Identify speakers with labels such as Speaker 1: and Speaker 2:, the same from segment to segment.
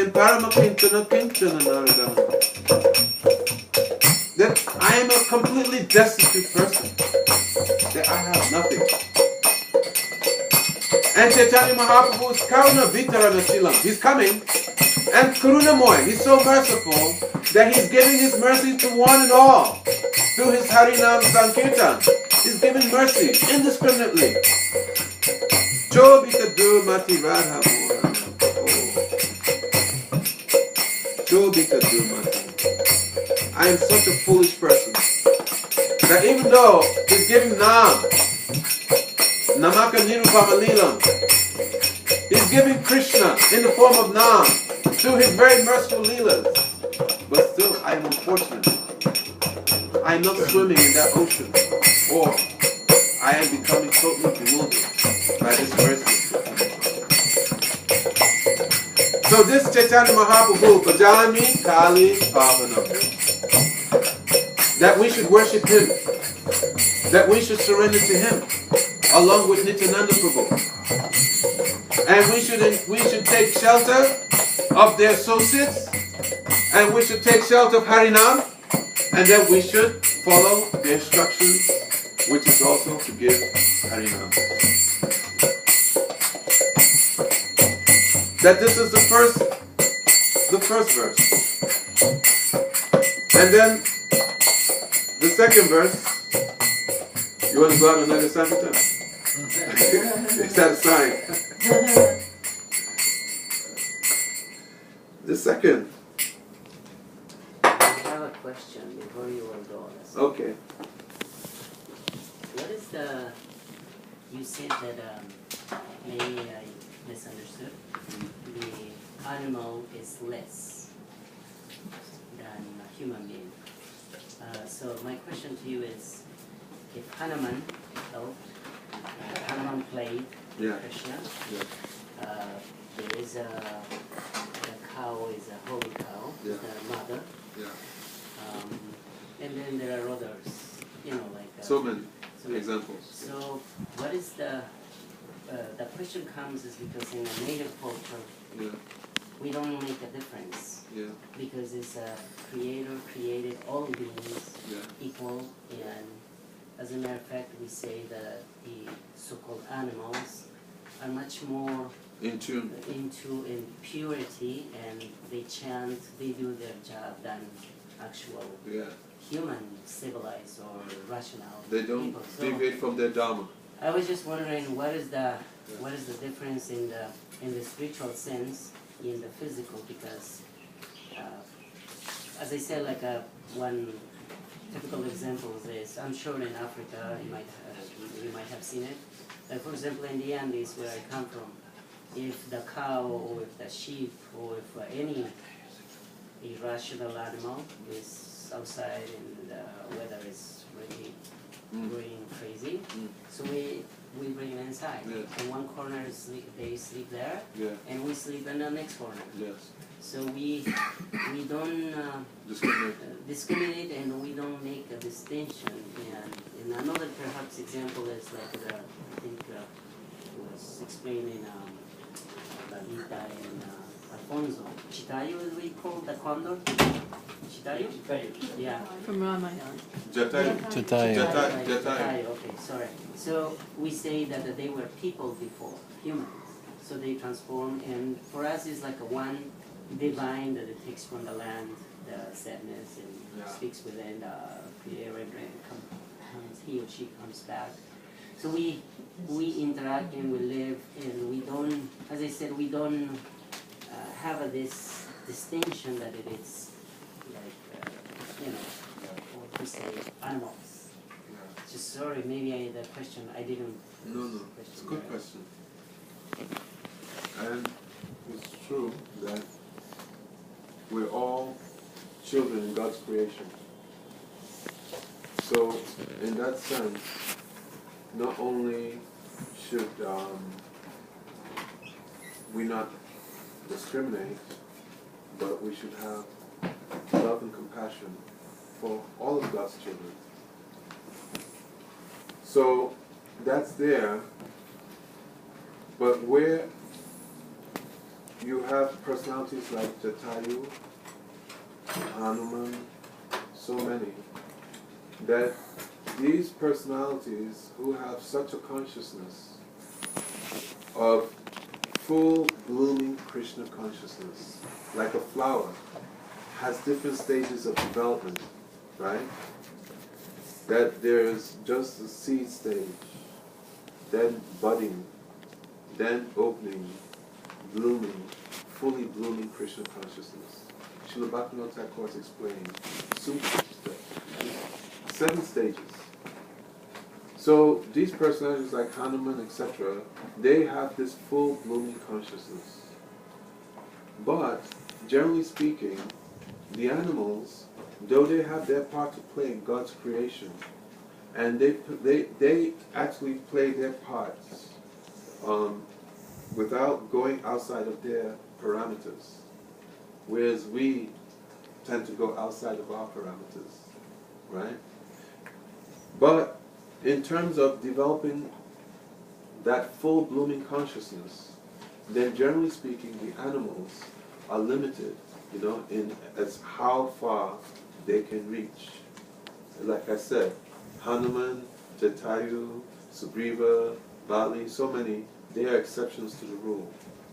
Speaker 1: saying, Paramakintana Kintana Naradana. That I am a completely destitute person. That I have nothing. And Chaitanya Mahaprabhu is Karuna Vitarana Shilam. He's coming. And Karunamoy, he's so merciful that he's giving his mercy to one and all. Through his Harinam Sankirtan. He's giving mercy indiscriminately. Jo Bikadu Mati Radha Moha. Jo Bikadu Mati. I am such a foolish person that even though he's giving Nam, Namaka Nirupama Leelam, he's giving Krishna in the form of Nam through his very merciful Leelas, but still I am unfortunate. I am not swimming in that ocean, or I am becoming totally bewildered by this mercy. So this Chaitanya Mahaprabhu, Bhajami Kali Pavanam, that we should worship him, that we should surrender to him, along with Nityananda Prabhu. And we should take shelter of their associates, and we should take shelter of Harinam, and then we should follow the instructions, which is also to give Harinam. That this is the first verse. And then the second verse, you want to go out and another Sankirtan? Is that a sign? The second.
Speaker 2: I have a question before you will go.
Speaker 1: Okay.
Speaker 2: What is the, you said that, maybe I misunderstood, the animal is less than a human being. So my question to you is, if Hanuman helped, Hanuman played Krishna, there is the cow is a holy cow, the mother, and then there are others, like
Speaker 1: so many examples.
Speaker 2: So what is the question comes is because in a native culture, we don't make a difference. Because it's a creator created all beings equal, and as a matter of fact, we say that the so-called animals are much more in purity, and they chant, they do their job than actual human, civilized or rational.
Speaker 1: They don't deviate from their dharma.
Speaker 2: I was just wondering what is the difference in the spiritual sense in the physical, because as I said, like one typical example is, I'm sure in Africa you might have seen it. For example, in the Andes where I come from, if the cow or if the sheep or if any irrational animal is outside and the weather is really going crazy, so we bring them inside. In one corner they sleep there, and we sleep in the next corner. So we don't discriminate, and we don't make a distinction. And another perhaps example is like I think was explained in La Vita and Alfonso. Chitayo, is we call the condor? Chitayo? Yeah.
Speaker 3: From Ramayana.
Speaker 1: Jatayu.
Speaker 2: Okay, sorry. So we say that they were people before, humans. So they transform, and for us it's like a one divine that it takes from the land, the sadness, and speaks within the creator, and he or she comes back. So we interact and we live, and we don't, as I said, we don't have this distinction that it is like, what we say, animals. Just sorry, maybe the question I didn't.
Speaker 1: No, it's a good question. And it's true that we're all children in God's creation. So, in that sense, not only should we not discriminate, but we should have love and compassion for all of God's children. So, that's there, but where you have personalities like Jatayu, Hanuman, so many, that these personalities who have such a consciousness of full blooming Krishna consciousness, like a flower, has different stages of development, right? That there's just the seed stage, then budding, then opening, blooming, fully blooming Krishna consciousness. Srila Bhaktivinoda Thakur is explaining 7 stages. So these personalities like Hanuman, etc., they have this full blooming consciousness. But generally speaking, the animals, though they have their part to play in God's creation, and they actually play their parts without going outside of their parameters, whereas we tend to go outside of our parameters, right? But in terms of developing that full blooming consciousness, then generally speaking, the animals are limited, in as how far they can reach. Like I said, Hanuman, Jatayu, Sugriva, Bali, so many, they are exceptions to the rule.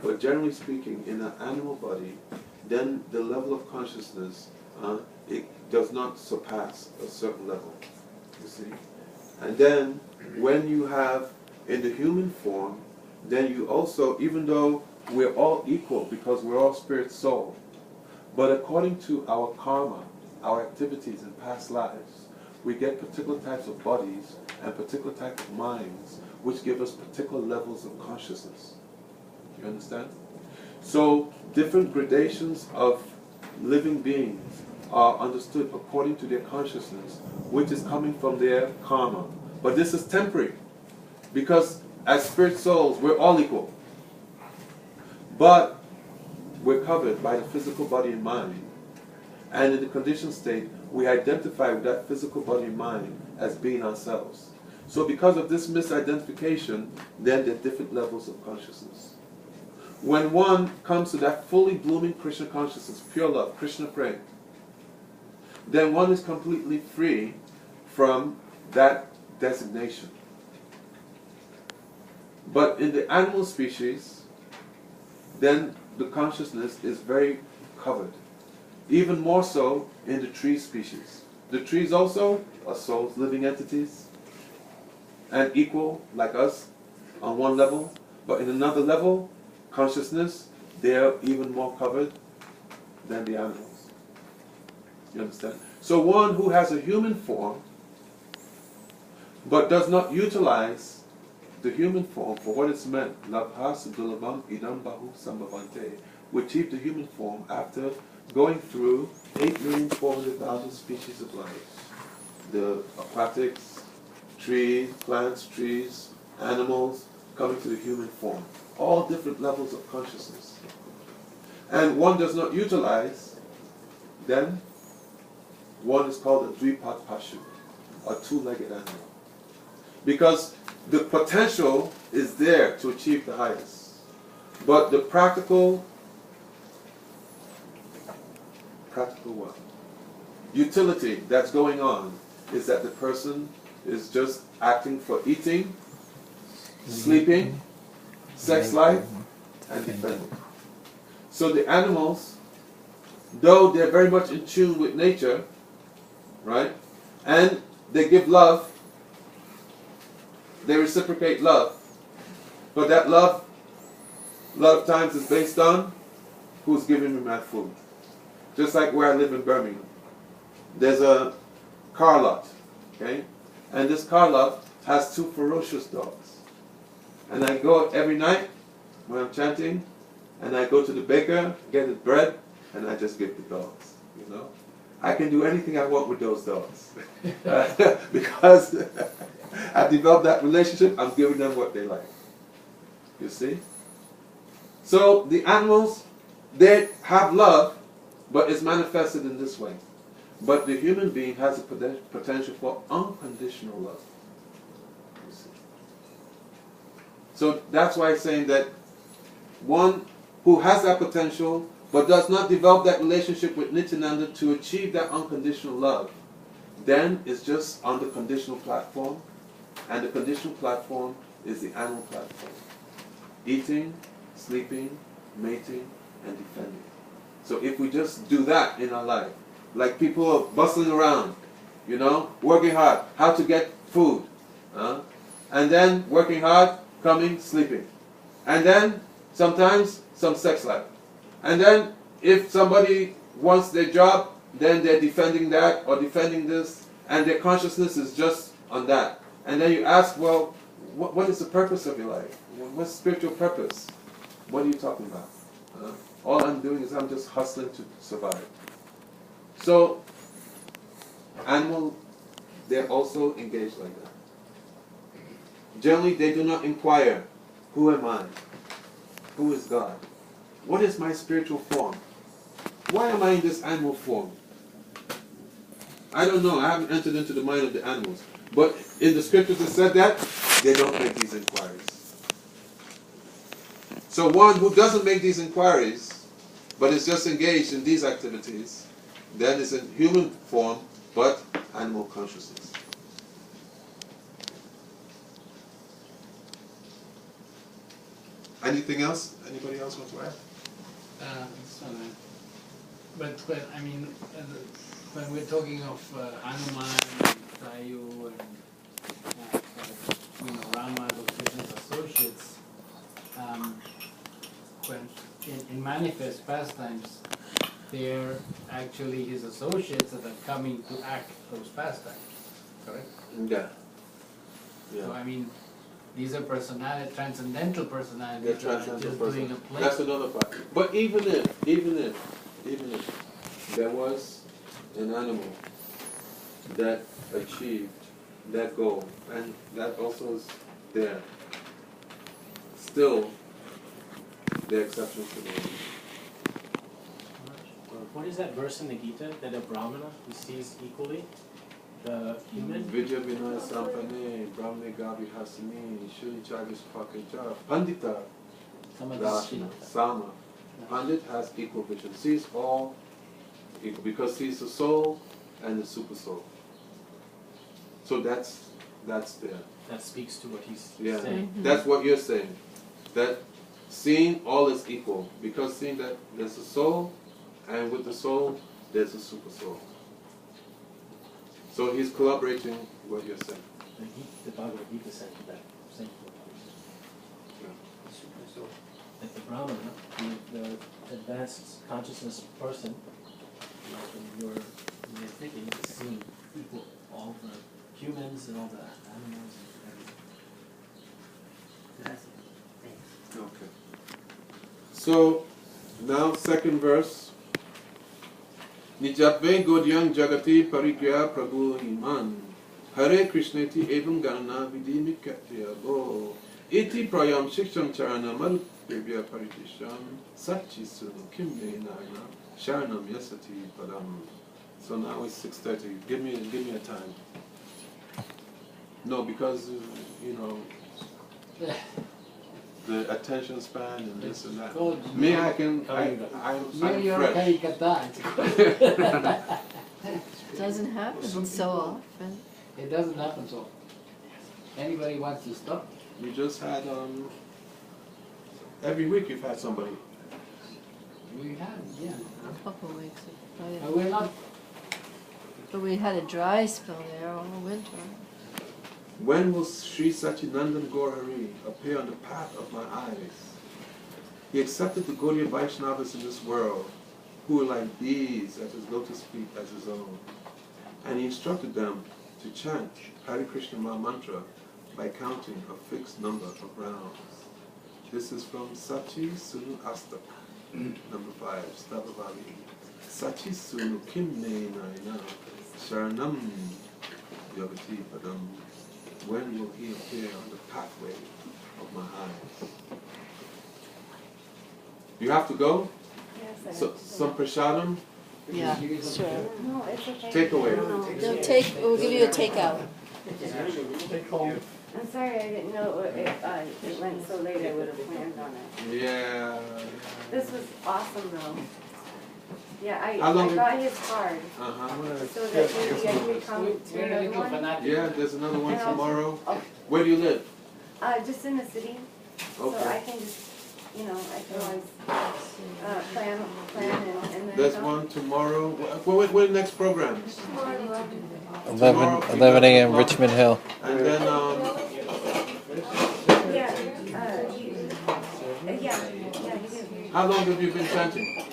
Speaker 1: But generally speaking, in an animal body, then the level of consciousness, it does not surpass a certain level, you see. And then, when you have, in the human form, then you also, even though we're all equal, because we're all spirit soul, but according to our karma, our activities in past lives, we get particular types of bodies and particular types of minds which give us particular levels of consciousness. You understand? So different gradations of living beings are understood according to their consciousness, which is coming from their karma. But this is temporary, because as spirit souls, we're all equal. But we're covered by the physical body and mind. And in the conditioned state, we identify with that physical body and mind as being ourselves. So because of this misidentification, then there are different levels of consciousness. When one comes to that fully blooming Krishna consciousness, pure love, Krishna prema, then one is completely free from that designation. But in the animal species, then the consciousness is very covered. Even more so in the tree species. The trees also are souls, living entities, and equal like us on one level, but in another level, consciousness, they're even more covered than the animals. You understand? So one who has a human form, but does not utilize the human form for what it's meant, labha sudulabam idam bahu sambhavante, we achieve the human form after going through 8,400,000 species of life. The aquatics, trees, plants, trees, animals, coming to the human form. All different levels of consciousness. And one does not utilize, then one is called a dvipat pashu, a two-legged animal. Because the potential is there to achieve the highest. But the practical what? Utility that's going on is that the person is just acting for eating, sleeping, sex life, and defending. So the animals, though they're very much in tune with nature, right, and they give love, they reciprocate love, but that love, a lot of times, is based on who's giving me my food. Just like where I live in Birmingham, there's a car lot, okay, and this car lot has 2 ferocious dogs. And I go every night when I'm chanting, and I go to the baker, get his bread, and I just give the dogs, I can do anything I want with those dogs. Because I've developed that relationship, I'm giving them what they like. You see? So the animals, they have love, but it's manifested in this way. But the human being has a potential for unconditional love. You see? So that's why it's saying that one who has that potential but does not develop that relationship with Nityananda to achieve that unconditional love, then it's just on the conditional platform, and the conditional platform is the animal platform. Eating, sleeping, mating, and defending. So if we just do that in our life, like people are bustling around, you know, working hard, how to get food, and then working hard, coming, sleeping, and then sometimes some sex life, and then if somebody wants their job, then they're defending that or defending this, and their consciousness is just on that. And then you ask, well, what is the purpose of your life? What's spiritual purpose? What are you talking about? All I'm doing is I'm just hustling to survive. So, animals, they're also engaged like that. Generally, they do not inquire, who am I? Who is God? What is my spiritual form? Why am I in this animal form? I don't know. I haven't entered into the mind of the animals. But in the scriptures it said that they don't make these inquiries. So one who doesn't make these inquiries, but is just engaged in these activities, then is in human form, but animal consciousness. Anything else? Anybody else want to add?
Speaker 3: But I mean, when we're talking of Hanuman, Tayu, and Rama, those Krishna's associates, when in manifest pastimes, they're actually his associates that are coming to act those pastimes, correct?
Speaker 1: Yeah.
Speaker 3: So I mean, these are transcendental personalities
Speaker 1: They're
Speaker 3: that are
Speaker 1: transcendental
Speaker 3: just doing a play.
Speaker 1: That's another part. But even if there was an animal that achieved that goal, and that also is there, still the exception to the rule.
Speaker 4: What is that verse in the Gita that a Brahmana who sees equally the human?
Speaker 1: Vijay Vinay Sampane, Brahmane Gavi Hasini, Shuni Chagish Pakinja, Pandita, Rashna, Sama. Pandit has equal vision, sees all equal, because he's the soul and the super soul. So that's there.
Speaker 4: That speaks to what he's
Speaker 1: Yeah,
Speaker 4: saying.
Speaker 1: that's what you're saying. That seeing all is equal, because seeing that there's a soul, and with the soul, there's a super soul. So he's collaborating what you're saying.
Speaker 4: The Bhagavad Gita said that same thing. That the Brahmana, the advanced consciousness person, when you're thinking, is seeing equal all the humans and all the animals and everything.
Speaker 1: Okay. So now second verse. Nijatve Godyang Jagati Parigya Prabhu Iman Hare Krishneti Evam Gana Vidhi Mikatya Go Iti Prayam Shiksham Charana Marupya Paritisham Sachisu Kimbe Nana Sharanam Yasati Padam. So now it's 6:30. Give me a time. No, because the attention span and this and that. Me, I'm fresh.
Speaker 5: It doesn't happen so often.
Speaker 3: It doesn't happen so often. Anybody wants to stop?
Speaker 1: You just had, every week you've had somebody.
Speaker 3: We have, yeah.
Speaker 5: A couple of weeks.
Speaker 3: But we're not.
Speaker 5: But we had a dry spell there all winter.
Speaker 1: When will Sri Sachinandan Gaurahari appear on the path of my eyes? He accepted the Gaudiya Vaishnavas in this world, who were like bees at his lotus feet as his own. And he instructed them to chant Hare Krishna Maha Mantra by counting a fixed number of rounds. This is from Sachi Sunu Astak, number 5, Stavavali. Sachi Sunu Kimne Naina Sharanam Yogati Padam. When will he appear on the pathway of my eyes? You have to go?
Speaker 6: Yes,
Speaker 1: So, some prasadam?
Speaker 5: Yeah, sure.
Speaker 6: No, it's okay.
Speaker 1: Take away.
Speaker 5: We'll give you a takeout.
Speaker 4: Take home.
Speaker 6: I'm sorry, I didn't know it went so late. I would have planned on it.
Speaker 1: Yeah.
Speaker 6: This was awesome, though. Yeah,
Speaker 1: How long
Speaker 6: I got his card
Speaker 1: Uh-huh.
Speaker 6: so that maybe I could come to
Speaker 3: We're a
Speaker 6: another
Speaker 3: little
Speaker 6: one.
Speaker 3: fanatic.
Speaker 1: Yeah, there's another one
Speaker 6: And I'll-
Speaker 1: tomorrow.
Speaker 6: Oh,
Speaker 1: Where do you live?
Speaker 6: just in the city, so I
Speaker 1: Okay.
Speaker 6: can just, I can always plan and then
Speaker 1: There's
Speaker 6: come.
Speaker 1: one tomorrow. What are the next programs?
Speaker 6: Tomorrow,
Speaker 7: 11 a.m. Richmond Hill.
Speaker 1: And then,
Speaker 6: yeah, yeah, he did.
Speaker 1: how long have you been chanting?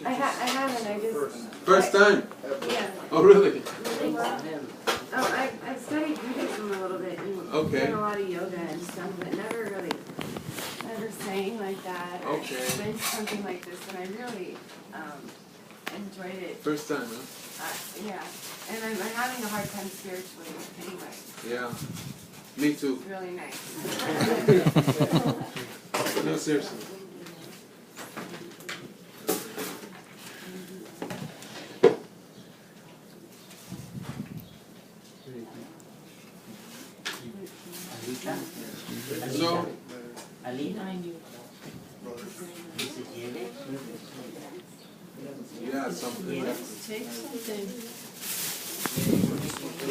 Speaker 6: I haven't, I just,
Speaker 1: First time?
Speaker 6: yeah.
Speaker 1: Oh, really?
Speaker 6: Really well. I've studied Buddhism a little bit and
Speaker 1: Okay.
Speaker 6: done a lot of yoga and stuff, but never sang like that. Or
Speaker 1: Okay.
Speaker 6: been to something like this, and I really enjoyed it.
Speaker 1: First time, huh?
Speaker 6: Yeah, and I'm having a hard time spiritually anyway.
Speaker 1: Yeah. Me too.
Speaker 6: It's really nice.
Speaker 1: No, seriously. So,
Speaker 2: Alina? Is it Yele?
Speaker 1: yeah, something.
Speaker 5: Take something.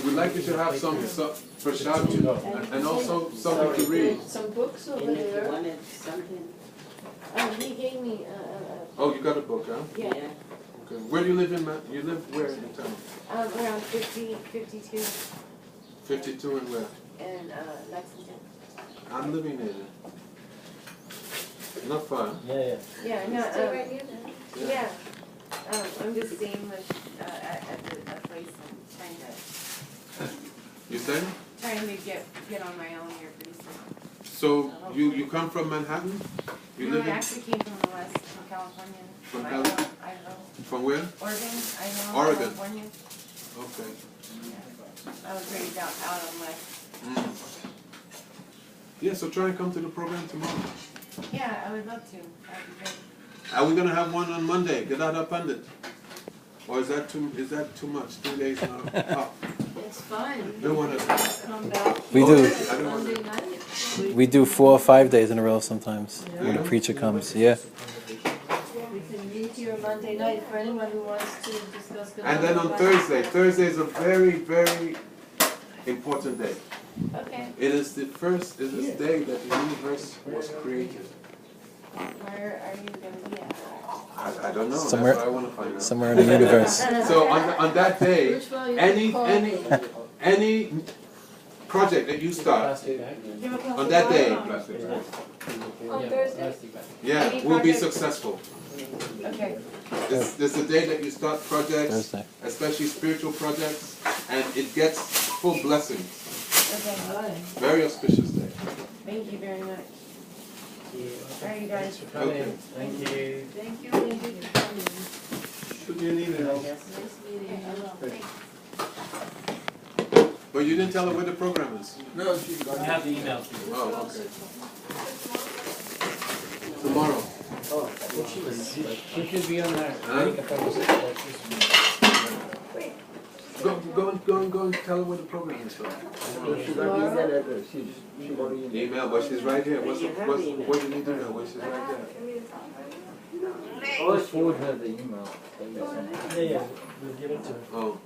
Speaker 1: We'd like you to have some prashad too, and also something to read.
Speaker 5: Some books over
Speaker 2: And if you
Speaker 5: there.
Speaker 2: wanted something,
Speaker 6: He gave me,
Speaker 1: Oh, you got a book, huh?
Speaker 6: yeah,
Speaker 1: Okay. Where do you live in? You live where in town?
Speaker 6: around 52
Speaker 1: 52 and where?
Speaker 6: in Lexington.
Speaker 1: I'm living there. Not far.
Speaker 4: Yeah.
Speaker 6: Yeah, no,
Speaker 5: here then.
Speaker 6: yeah. I'm just staying with, at the place and
Speaker 1: You say?
Speaker 6: trying to get on my own here pretty soon.
Speaker 1: So you come from Manhattan? You
Speaker 6: No,
Speaker 1: live
Speaker 6: I
Speaker 1: in
Speaker 6: actually came from the west, from California.
Speaker 1: From
Speaker 6: Idaho,
Speaker 1: from where?
Speaker 6: Oregon, Idaho,
Speaker 1: Oregon.
Speaker 6: California.
Speaker 1: Okay.
Speaker 6: Yeah. I was raised out on west.
Speaker 1: Mm. Yeah, so try and come to the program tomorrow.
Speaker 6: Yeah, I would love to. That'd be great.
Speaker 1: Are we gonna have one on Monday? Gedada Pandit? Or is that too much? 2 days now? Oh,
Speaker 5: It's fine.
Speaker 1: no one has.
Speaker 5: Come back
Speaker 7: We do.
Speaker 1: I don't want
Speaker 5: Monday
Speaker 1: to.
Speaker 5: night.
Speaker 7: We do 4 or 5 days in a row sometimes when the preacher comes. Yeah.
Speaker 5: We can meet here Monday night for anyone who wants to discuss.
Speaker 1: And then on Thursday. Thursday is a very, very important day.
Speaker 6: Okay.
Speaker 1: It is the day that the universe was created.
Speaker 6: Where are you gonna be at?
Speaker 1: I don't know.
Speaker 7: Somewhere-
Speaker 1: That's what I want to find out.
Speaker 7: Somewhere in the universe.
Speaker 1: So on that day,
Speaker 5: Which one you call me?
Speaker 1: any project that you start
Speaker 4: Plastic bag.
Speaker 6: Give a couple
Speaker 1: on that day,
Speaker 6: more.
Speaker 5: On
Speaker 4: Yeah,
Speaker 5: Thursday?
Speaker 4: plastic bag.
Speaker 1: yeah, will be successful.
Speaker 6: Okay.
Speaker 1: This is the day that you start projects,
Speaker 7: Thursday.
Speaker 1: especially spiritual projects, and it gets full blessings.
Speaker 6: Okay.
Speaker 1: Very auspicious day.
Speaker 6: Thank you very much. All right, you guys.
Speaker 1: Okay.
Speaker 4: Thank you.
Speaker 5: Thank you, thank you for coming.
Speaker 1: Should you need help?
Speaker 5: Nice meeting
Speaker 6: I
Speaker 5: you.
Speaker 6: will. Thanks.
Speaker 1: But you didn't tell her where the program is.
Speaker 8: No, she got
Speaker 4: I have the email for you.
Speaker 1: Oh, okay. Tomorrow.
Speaker 3: She should be on there.
Speaker 1: Go and tell her where the program is.
Speaker 8: She got email address. She got email.
Speaker 1: Email, but she's right here. What do you need to know? Well, she's right there.
Speaker 8: Just forward her the email.
Speaker 4: Yeah, we'll give it to her.
Speaker 1: Oh.